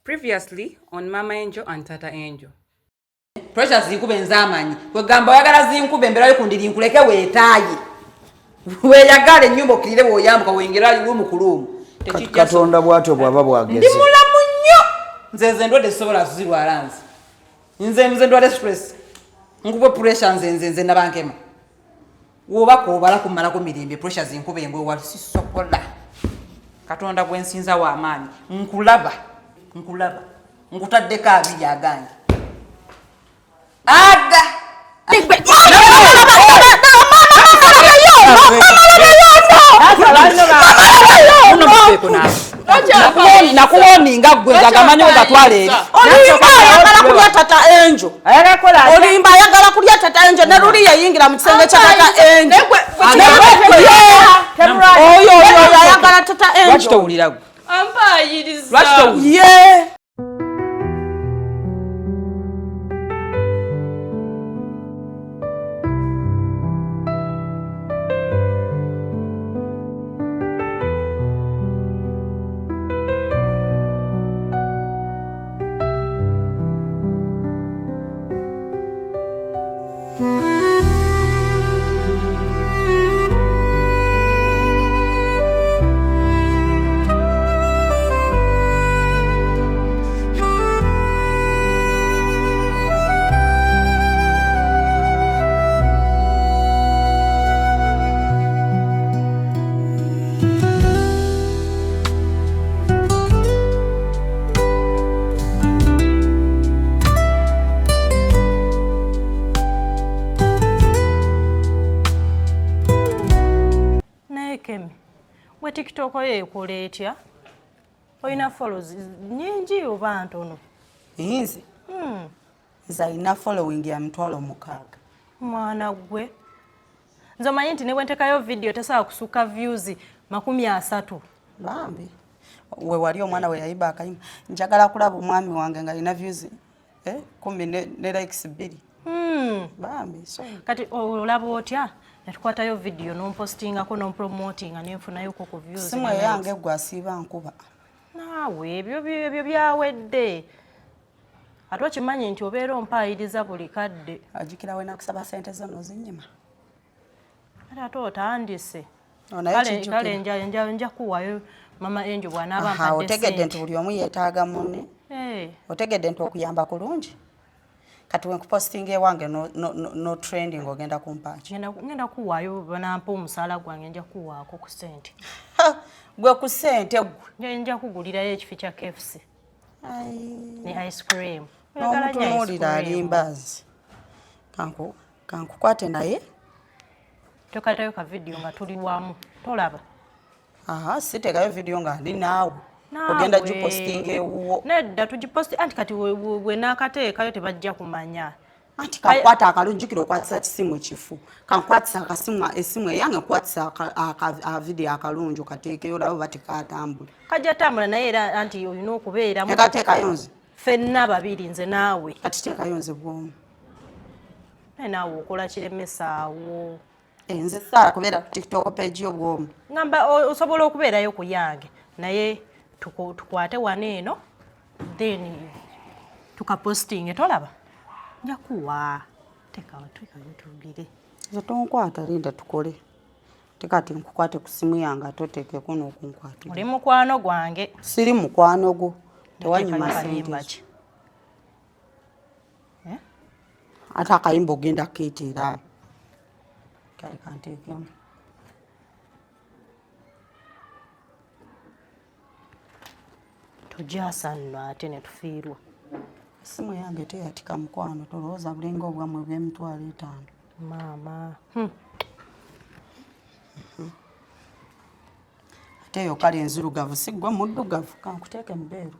Previously on Mama Angel and Tata Angel. Pressure zinkube nzamanyi. Kwe gamba oyagala zinkube mbera yo kundiri nkuleke weetaayi. Weyagala ennyumba okirire bw'oyambuka wengera lumu ku lumu. Katonda bw'atyo bw'aba bwagezi. Ndi mulamu nnyo. Nze ndwadde sobola kuzirwala nze. Nze ndwadde stress. Nkubwe pressure nze nabankema. Wobako obala kumalako mirembe pressure zinkube engwe wali sisokola. Katonda bwensinza wa amaanyi. Nkulaba. Nkutaddeko abiri agange. Aga! Nakuwoni nga gwe ngagamanyi ogatwala eri. Olimba ayagala kulya Tata Angel ne luli yayingira mu kisenge kya Tata Angel. Oyo ayagala Tata Angel. Lwaki towulira gwe? Ampayiriza. Lwaki towulira? We TikTok ekola etya? Oyina follows nyingi oba ntono? Nze? Nze alina following ya 6,000. Mwana gwe. Nze omanyi nti ne bwe ntekayo video tesobola kusuka views 30. Bambi. We wali omwana we yayiba akayima. Njagala kulaba omwami wange nga alina views 10 ne likes 2. Bambi. So kati olaba otya? Natukwatayo video nompostingako nompromotinga nenfunayo ku views. Simwe yange gwasiba nkuba. Naawe ebyo byawedde. Ate okimanyi nti obeera ompayiriza buli kadde. Ajikira we nakusaba sente zo nozinyima. Ate otandise. Kale nja kuwayo Mama Angel bw'anaaba mpadde sente. Otegedde nti buli omu yeetaaga munne. Otegedde nti okuyamba kulungi. Kati we nkuposting ewange no trending ogenda kumpachi. Ngenda kuwayo banampa omusala gwange nja kuwaako ku sente. Gwe ku sente gwe. Nja kugulirayo ekifi kya KFC. Ne ice cream. N'omutunuulira alimbazi. Kankukwate naye. Tokatayo ka video nga tuli wamu. Tolaba. Sitekayo video nga ndi naawe. Ogenda giposting ewuwo. Nedda tugiposti anti kati we nakateekayo tebajja kumanya. Anti kakwata akalungi kiro kwatisa kisimu ekifu. Kankwatisa esimu eyange kwatisa video akalungi kateekeyo labo batikatambula. Kajja tambula naye era anti olina okubeera mu. Ekateekayo nze. Ffenna babiri nze naawe. Kati teekayo nze bwomu. Naawe okola kiremesaawo. Nze saala kubeera ku TikTok page y'obwomu. Ngamba osobola okubeerayo ku yange naye tukwate waneeno then tukaposting tolaba nja kuwa tekayo tugire nze tonkwata linda tukole tekati nkukwate ku simu yange atoteekeko n'okunkwata. Oli mukwano gwange. Siri mukwano gwo tewanyuma sente. Ate akayimba ogenda keetera kale kanteekemu. Tujasa nno ate ne tufiirwa. Simu yange teyatika mukwano tolowooza bulinga obwamwe bw'emitwalo 5. Maama. Ate yo kale enzirugavu si gwe muddugavu kankuteeke mubeeru.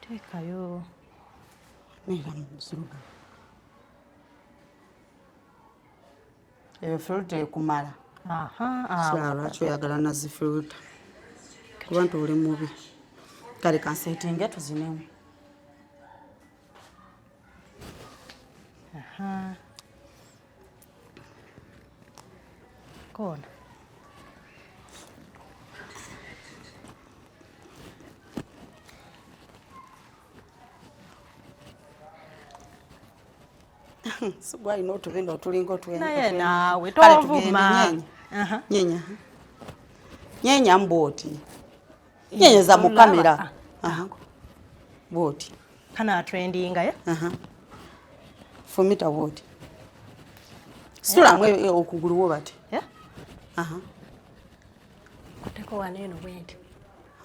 Teekayo. Neera muzirugavu. Eyo filter ekumala. Lwaki oyagala nazi filter? Kuba nti oli mubi. Kale kanseetinge tuzinemu. Kona. Sigwa ino tubenda tulingo twende. Naye naawe tovuma. Nyenya. Nyenya mboti. Nyenya za mu kamera. Boti. Kana trending ya? Fumita boti. Sula mwe okugulu wo bati. Kuteko waneno wende.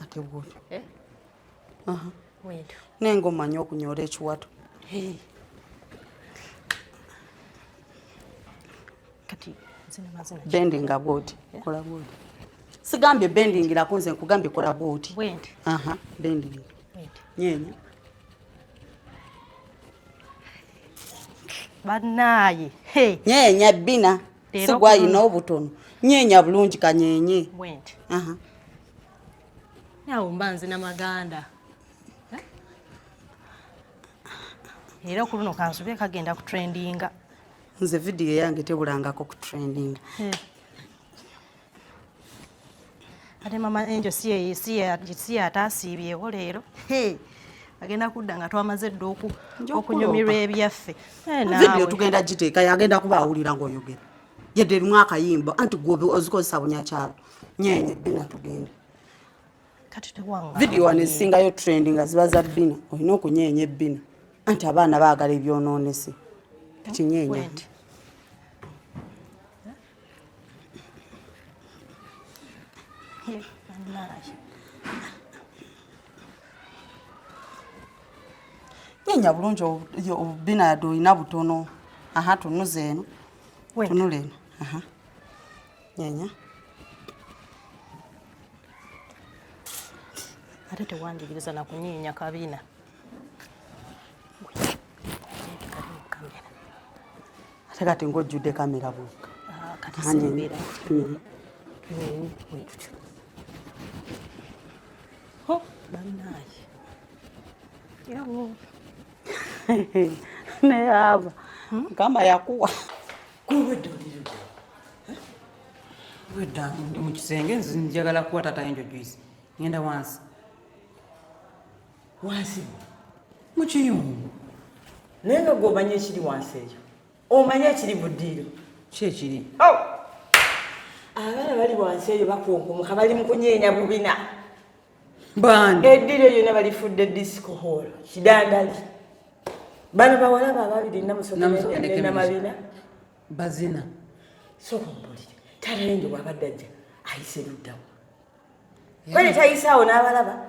Ate boti. Wende. Nengo manyo okunyora ekiwato. Kati zina mazina. Bending boti. Kola boti. Sigambye bending la kunze nkugambye kola boti. Wende. Bending. Wende. Nyenya. Banaye. Nyenya bina. Sigwa ino obutono. Nyenya bulungi kanyenye. Wende. Yawo mbanzi na maganda. Era kuluno kansubye kagenda ku trendinga. Nze video yange tebulangako ku trending. Ate mama Angel siye atasiibyewo leero. Agenda kudda nga twamaze dda okunyumirwa ebyaffe. Video tugenda giteeka yagenda kubaawulira ng'oyogera. Yedde erimu akayimba anti gwe ozikozesa bunyakyalo. Nyenye bina tugenda. Kati tewanga. Video wano ezisingayo trending nga ziba za bina. Olina okunyenya ebbina. Anti abaana baagala ebyonoonese. Kati nyenya. Nyenya bulungi obubina doyina butono. Tunuze eno. Tunula eno. Nyenya. Ate tewanjigiriza na kunyinya kabina. Ate kati ng'ojjudde kamera bwokka. Kati simbera. Banaye. Yawo. Ne aba. Kama yakuwa. Wedda mu kisenge njagala kuwa Taata Angel juice. Ngenda wansi. Wansi. Mu kiyungu. Nenga gobanye ekiri wansi eyo. Omanya ekiri buddiiro. Kyekiri. Abaana bali wansi eyo bakunkummuka bali mu kunyeenya bubina. Bandi. Eddiiro yonna balifudde disco hall. Kidandali. Bano bawala babiri namabina. Bazina. Soko mbulire. Taata Angel bw'abadde ajja ayise luddawo. Kweli tayisaawo n'abalaba.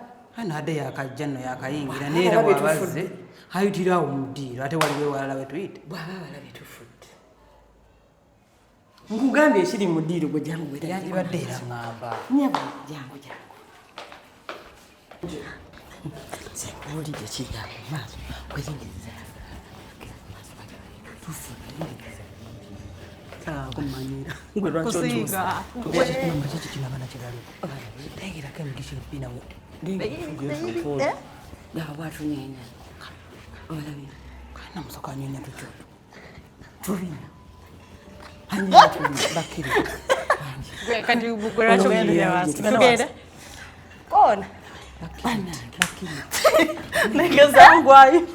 Ade yakajja nno yakayingira neera bw'abazze ayitirawo mu ddiiro ate waliwo ewalala we tuyite. Bw'aba balabye tufudde. Nkugambye ekiri mu ddiiro gwe jangu wera. Yandibadde era ngamba. Nyabo jangu. Sekuli ekijja maaso kwezingiriza. Tufudde. Kumanyira. Kusinga. Kinabana kirali. Tegera kemukisha bina wo. Watu nyenya. Olabi. Kana musoka nyenya tucho. Tubina. Hanya bakiri. Gwe kati ubukura chogenda wasi. Tugenda. Ona. Bakiri. Negezangu ayi.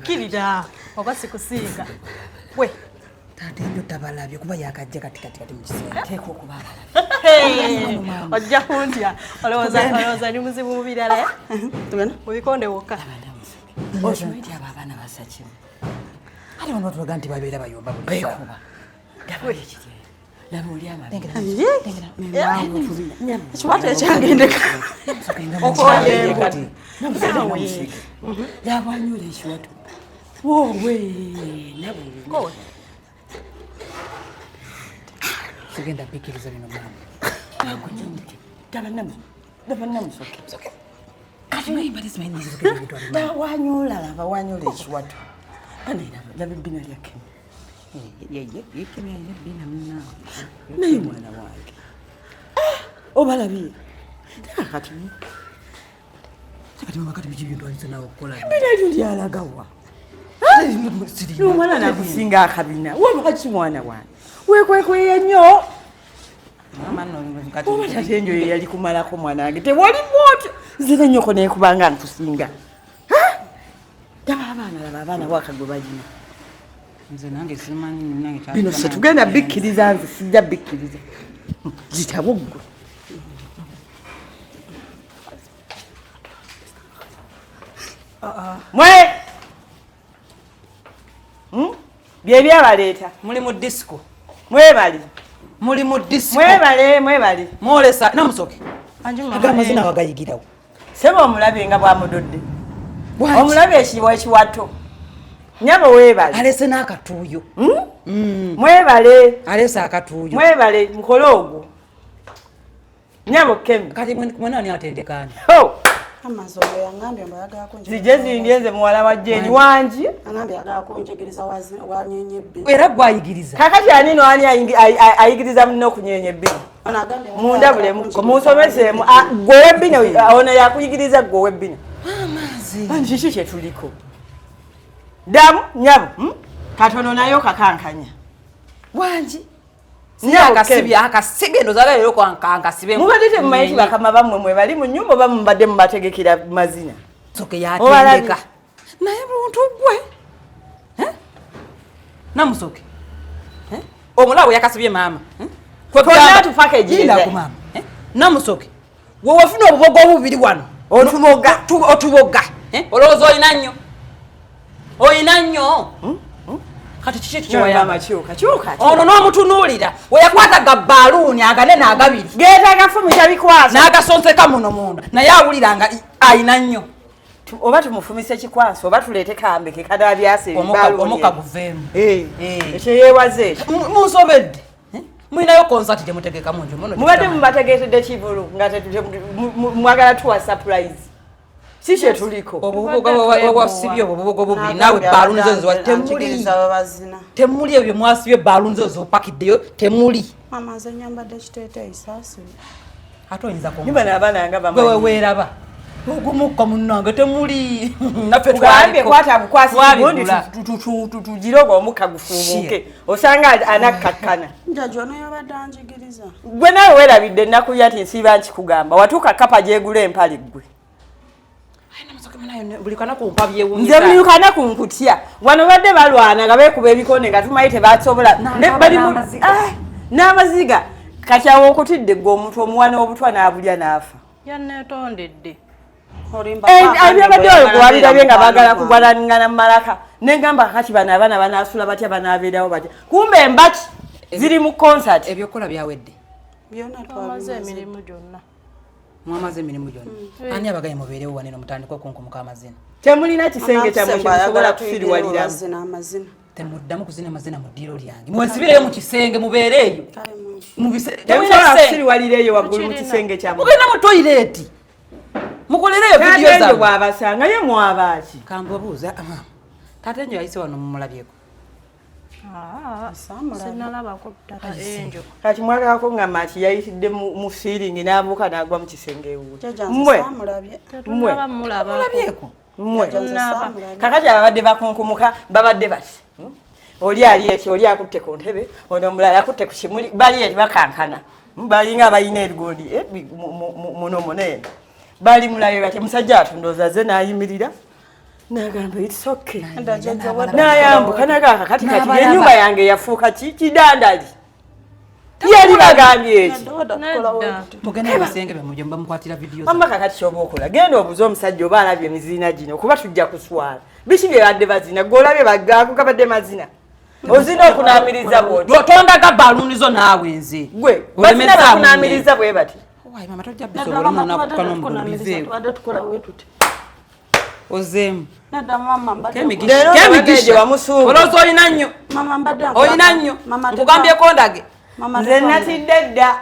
Kirida. Obasi kusinga. We. Taata Angel tabalabye kuba yakajja kati mu kisenge. Teeka okubala. Ojja kuntya. Olowooza ni muzibu mu birala. Tugenda. Mubikonde wokka. Oshumaiti abo abaana basakimu. Ate bano tubaga nti babeera bayomba buli Beekuba. Gaba ekiri. Laba oli amabina. Ekiwato ekyangendeka. Okwolekati. Laba anyula ekiwato. Wowe. Nabwe. tugenda pikiriza bino mama. Tabannamusoke. Kati mayimba lisimanyi zikira bitwala. Wanyula laba wanyula ekiwato. Banaira laba ebbina lyake. Yekemya ine ebbina munna. Naye mwana wange. Obalabye. Kati mama kati biki byetwaliza nawe okukola. Ebbina lyo lyalagawa. Omwana nakusinga akabina. Wabakaki mwana wange. Wekwekweya nnyo. Mama no ngati. Taata Angel yali kumalako mwana wange. Tewali moto. Nze nnyoko nekubanga nkusinga. Laba abaana wakagwe balina. nze nange simanyi nange kyali bino se tugenda bikkiriza nze sijja bikkiriza zitabo ggwe mwe byebyabaleeta muli mu disco mwebali muli mu disco mwebali mwolesa namusoke agamazina wagayigirawo seba omulabe nga bwamudodde omulabe ekiwa ekiwato nyabo weebale alese n'akatuuyo mwebale alese akatuuyo mwebale mukole ogwo nyabo kemi kati mwenani atendekani amazolo yangambye mbayagala kunje zije zindi enze muwala wa Jeni wangi angambye yagala kunjegeriza wanyenye ebbi era gwayigiriza kakati anino ani ayigiriza muno okunyeenya ebbini mundabule munsomese gwewe ebbini ono yakuyigiriza gwewe ebbini amazi kiki kyetuliko damu nyabo katono nayo kakankanya wangi akasibe ndozaga lero kwankasibe mubadde temumanyi bakama bammwe mwe bali mu nnyumba oba mubadde mubategekera mazina soke yatendeka naye muntu gwe namusoke omulawo yakasibye maama konna tufakejiinda ku maama namusoke wewafuna obubogo obubiri wano otuboga olowooza olina nnyo kati kiki kiwayama kyuka ono n'omutunuulira weyakwata ga baaluuni aganene agabiri geetaaga fumisa bikwasa n'agasonseka muno munda naye awulira nga ayina nnyo oba tumufumise kikwasa oba tuleete kambeke kadabyase omuka guveemu ekyo yeewaze munsobedde mulinayo konsati temutegeka munju mubadde mubategeetedde kivulu nga mwagala tuwa surprise si kyetuliko obwasibye obubugo bubiri nawe baaluuni zo temuli ebyo mwasibye baaluuni zo zopakiddeyo temuli mama nze nyambadde kiteeteeyi saasi ate oyinza nyumba n'abaana nga bamanyi weeraba ogumukka munnange temuli naffe twambye kwata bukwasi gundi tugiroga omukka gufuumuke osanga anakkakkana njajja ono yabadde anjigiriza gwe nawe weerabidde ennaku ya nti nsiiba nkikugamba watuuka kapa gyegula empali ggwe nze buli kana ku nkutya wano badde balwana nga beekuba ebikone nga tumanyi tebasobola n'amaziga kati awo okutidde gwe omuntu omuwana obutwa n'abulya n'afa yanneetondedde ebyabadde olikuwabirabye nga baagala kugwanangana mu malaka negamba kakati bano abaana banaasula batya banaabeerawo batya kumbe embaki ziri mu concert ebyokola byawedde byonna twamaze emirimu gyonna mwamaze emirimu gyonna ani abagaye mubeerewo waneno mutandika okunkumuka amazina temulina kisenge kyammwe kyemusobola kusiriwaliramu temuddamu kuzina amazina mu ddiiro lyange mwensibireyo mu kisenge mubeereeyo temusobola kusiriwalireeyo waggulu mu kisenge kyammwe mugenda mu toyireeti mukolereyo vidiyo zammwe bw'abasanga ye mwabaaki kambabuuza taata enjo yayise wano mumulabyeko sinalabako tata enjo kati mwagalako nga maki yayitidde mu fiiringi n'abuuka n'agwa mu kisenge ewuwe mulabyeko kakati ababadde bakunkumuka babadde bati oli ali eki oli akutte ku ntebe ono omulala akutte ku kimuli bali eti bakankana balinga abalina ebigondi muno munene bali mulabe bati musajja atundooza ze n'ayimirira n'agamba itisoke n'ayambuka nagaka kati enyumba yange yafuuka kidandali yali bagambye eki mugenda ebisenge byamuje bamukwatira vidiyo mama kakati kyoba okola genda obuze omusajja oba alabye emizina gino kuba tujja kuswala biki bye badde bazina golabye bagako gabadde mazina ozina okunaamiriza bwoti otondaga baaluuni zo naawe nze gwe bazina bakunaamiriza bwe bati mama tojja bisobola omunakuka n'omugulubizeewo ozeemu kemigisha olowooza olina nnyo olina nnyo nkugambyeko ndage nze natidde dda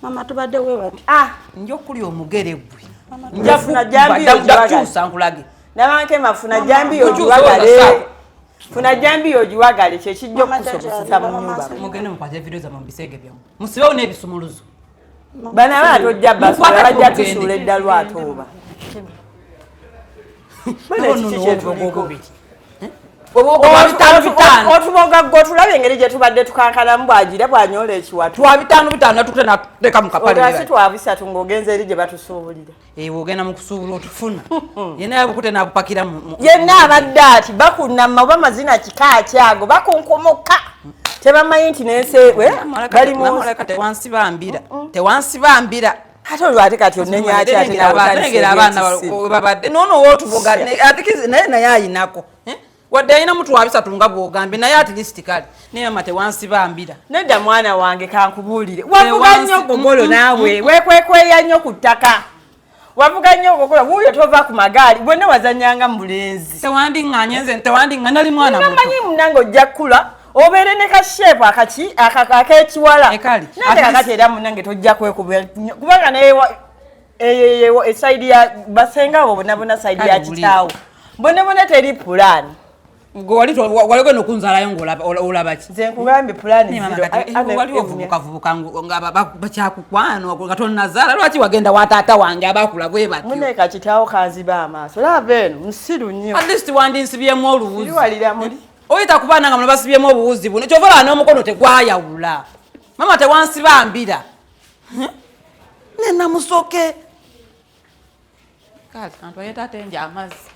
mama tubadde webati nja okulya omugere gwe njafuna njakukyusa nkulage nabankema funa jambi ogiwagale funa jambi ogiwagale kyekijja okusobozesa mu nyumba mugende mukwate vidiyo zammwe mu bisenge byammwe musibewo n'ebisumuluzo bano abaana tojja basula bajja tusuula eddalo ate oba otuboga gwe otulaba engeri gye tubadde tukankanamu bwagira bwanyola ekiwatu twa 5 natute nateka mu kapale olwasi twa 3 ng'ogenza eri gye batusuubulira ogenda mu kusuubula otufuna yenna yabukute n'abupakira yenna abadde ati bakunama oba mazina kika kyago bakunkomoka tebamanyi nti nensewe bali tewansibambira ate olwate kati onnenyaki ate abaana babadde nono wootuboga naye ayinako wadde ayina mutu wa 3 nga bwogambye naye at least kale naye mate wansibambira nedda mwana wange kankubuulire wavuga nnyo gogolo naawe wekwekweya nnyo ku ttaka wavuga nnyo gogolo wuuyo tova ku magaali bwenna wazanyanga mu bulenzi tewandiŋŋanye nze tewandiŋŋa nali mwana muto namanyi munange ojja kkula obeere ne kasheepu ak'ekiwala nate kakati era munange tojja kwekuba kubanga neyo esayidi ya basenga abo bonabona sayidi ya kitaawo bonabona teri pulaani wali no kunzalayo ng'olaba ki nze nkugambye pulaani wali ovubukavubuka nga bakyakukwano nga tonnazaala lwaki wagenda wa taata wange abakula bwe batyo muneeka kitaawo kanziba amaaso laba eno musiru nnyo at least wandinsibyemu oluwuzi walira muli oyita kubaana nga muno basibyemu obuwuzi buno kyovala n'omukono tegwayawula mama tewansibambira nenamusoke kale kantu ayetaate nje amazzi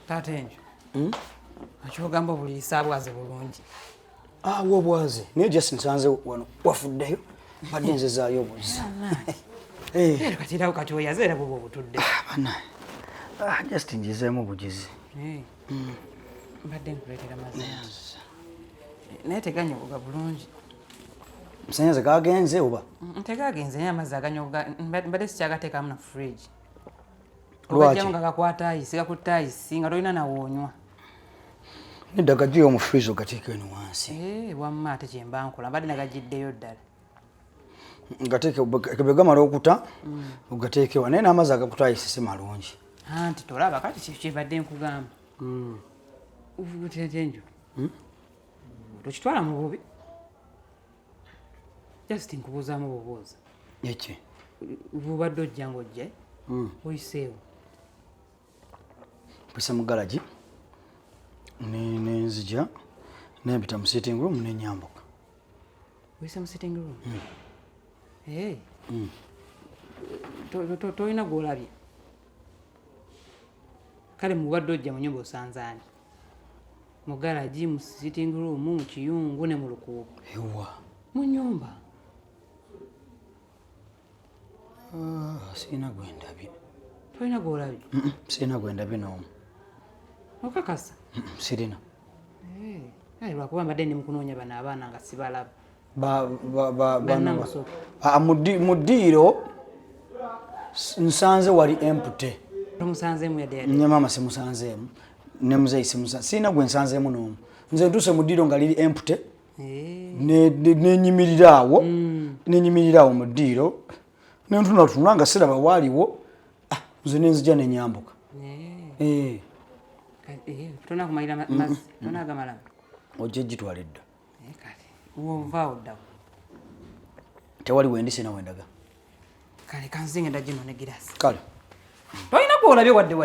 taate enjo akyogamba obuliisa abwaze bulungi wobwaze naye just nsanze wano wafuddeyo badde nzezaayo obuzi katirawo kati oyaze era bwoba obutudde banaye just njizeemu bugizi mbadde nkuleetera mazzi naye teganyogoga bulungi musanyaze gagenze oba tegagenze naye amazzi aganyogoga mbadde sikyagateekamu na fridge lwaki nga gakwata ayisi gakutta ayisi nga tolina nawoonywa nedda gajuyo omu fridge ogateeka eno wansi wamma ate kyemba nkola mbadde nagagiddeyo ddala kebe gamala okuta ogateekewa naye n'amazzi agakuta ayisi si malungi anti tolaba kati kyebadde nkugamba enjo tokitwala mu bubi just nkubuuzaamu bubuuza eki bubadde ojja ng'ojje oyiseewo mpisa mu galagi nenzija nempita mu sitting room nenyambuka oyise mu sitting room tolina gwolabye kale mubadde ojja mu nyumba osanzaani mu galagi mu sitting room mu kiyungu ne mu lukuubo ewa mu nyumba sirina gwendabye tolina gwolabye sirina gwendabye n'omu okakasa sirina lwakuba mbadde ndi mukunoonya bano abaana nga sibalaba mu ddiiro nsanze wali empute tomusanzeemu yadde ne maama simusanzeemu ne muzeyi simusanze sirina gwe nsanzeemu n'omu nze ntuuse mu ddiiro nga liri empute nenyimirirawo mu ddiiro nentunatuna nga siraba waaliwo nze nenzija nenyambuka tonakumalira mazzi tonagamalamu ojja gitwalidda wovaawo ddawo tewali wendi sina wendaga kale kanzinge ndagino ne girasi kale tolina gwolabye wadde